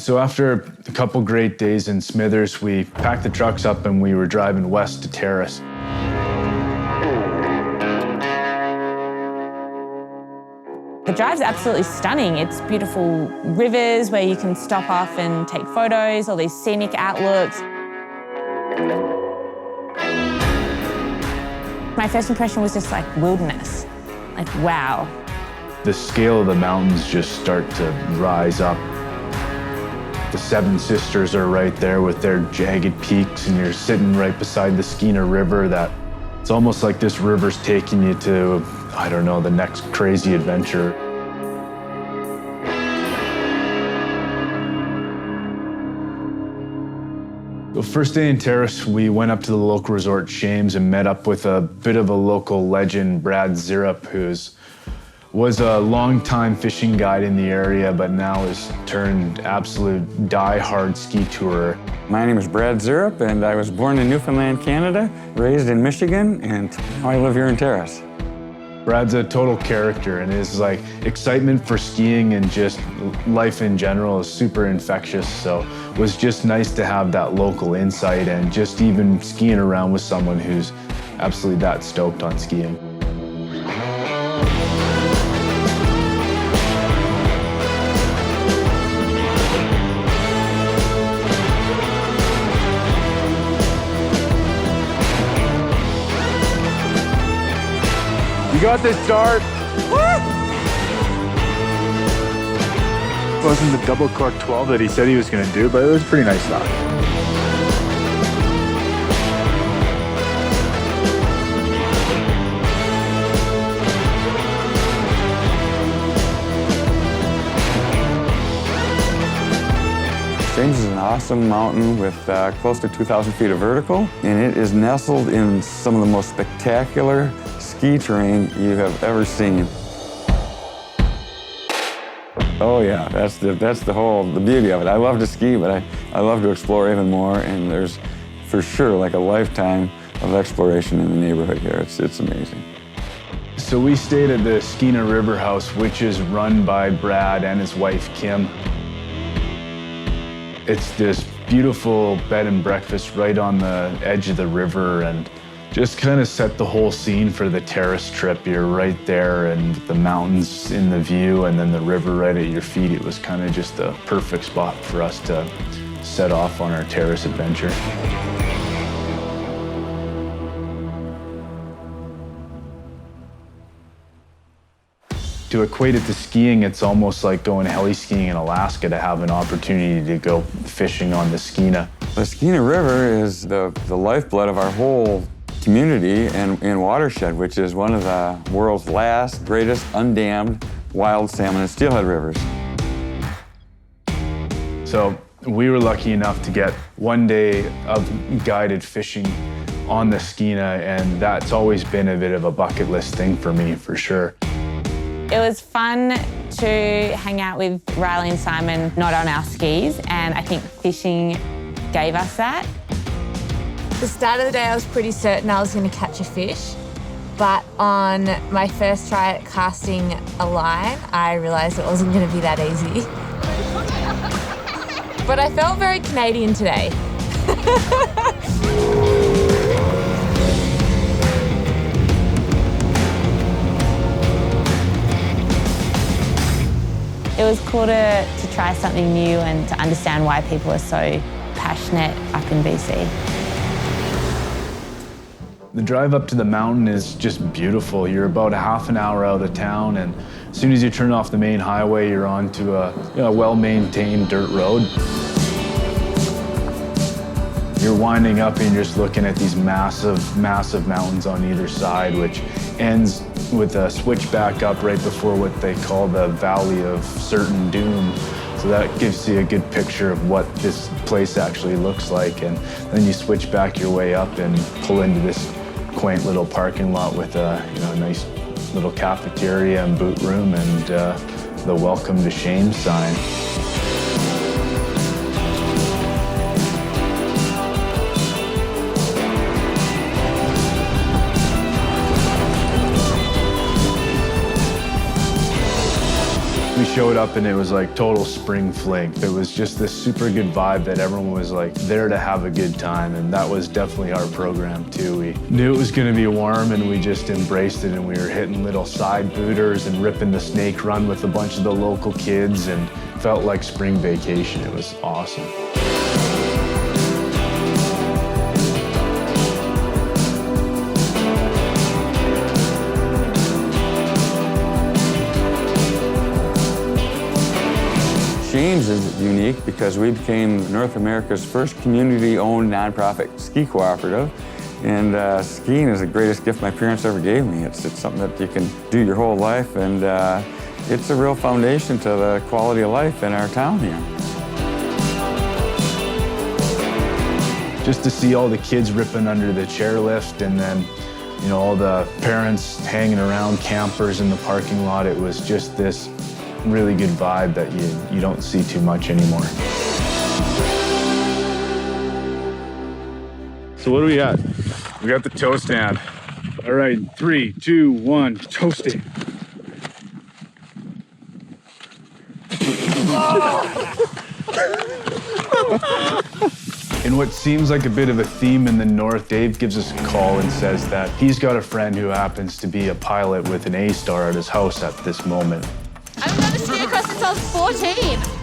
So after a couple great days in Smithers, we packed the trucks up and we were driving west to Terrace. The drive's absolutely stunning. It's beautiful rivers where you can stop off and take photos, all these scenic outlooks. My first impression was just like wilderness, like wow. The scale of the mountains just start to rise up. The Seven Sisters are right there with their jagged peaks, and you're sitting right beside the Skeena River. That it's almost like this river's taking you to, I don't know, the next crazy adventure. The first day in Terrace, we went up to the local resort Shames and met up with a bit of a local legend, Brad Zeerip, was a long-time fishing guide in the area, but now is turned absolute die-hard ski tourer. My name is Brad Zeerip, and I was born in Newfoundland, Canada, raised in Michigan, and now I live here in Terrace. Brad's a total character, and his excitement for skiing and just life in general is super infectious. So it was just nice to have that local insight and just even skiing around with someone who's absolutely that stoked on skiing. You got this start. Wasn't the double cork 12 that he said he was going to do, but it was a pretty nice stop. Shames is an awesome mountain with close to 2,000 feet of vertical, and it is nestled in some of the most spectacular ski terrain you have ever seen. Oh yeah, that's the beauty of it. I love to ski, but I love to explore even more, and there's for sure like a lifetime of exploration in the neighborhood here. It's amazing. So we stayed at the Skeena River House, which is run by Brad and his wife, Kim. It's this beautiful bed and breakfast right on the edge of the river, and just kind of set the whole scene for the Terrace trip. You're right there and the mountains in the view and then the river right at your feet. It was kind of just the perfect spot for us to set off on our Terrace adventure. To equate it to skiing, it's almost like going heli skiing in Alaska to have an opportunity to go fishing on the Skeena. The Skeena River is the lifeblood of our whole community and watershed, which is one of the world's last greatest undammed wild salmon and steelhead rivers. So we were lucky enough to get one day of guided fishing on the Skeena, and that's always been a bit of a bucket list thing for me, for sure. It was fun to hang out with Riley and Simon, not on our skis, and I think fishing gave us that. The start of the day, I was pretty certain I was going to catch a fish, but on my first try at casting a line, I realised it wasn't going to be that easy. But I felt very Canadian today. It was cool to try something new and to understand why people are so passionate up in BC. The drive up to the mountain is just beautiful. You're about a half an hour out of town, and as soon as you turn off the main highway, you're onto a well-maintained dirt road. You're winding up and you're just looking at these massive, massive mountains on either side, which ends with a switchback up right before what they call the Valley of Certain Doom. So that gives you a good picture of what this place actually looks like. And then you switch back your way up and pull into this quaint little parking lot with a nice little cafeteria and boot room and the Welcome to Shames sign. We showed up and it was like total spring fling. It was just this super good vibe that everyone was like there to have a good time, and that was definitely our program too. We knew it was gonna be warm and we just embraced it, and we were hitting little side booters and ripping the snake run with a bunch of the local kids, and felt like spring vacation. It was awesome. Shane's is unique because we became North America's first community-owned nonprofit ski cooperative. And skiing is the greatest gift my parents ever gave me. It's something that you can do your whole life, and it's a real foundation to the quality of life in our town here. Just to see all the kids ripping under the chairlift, and then, you know, all the parents hanging around, campers in the parking lot, it was just this really good vibe that you don't see too much anymore. So what do we got? We got the tow stand. All right, 3, 2, 1, toast it. In what seems like a bit of a theme in the north, Dave gives us a call and says that he's got a friend who happens to be a pilot with an A-star at his house at this moment. I've never skied across since I was 14.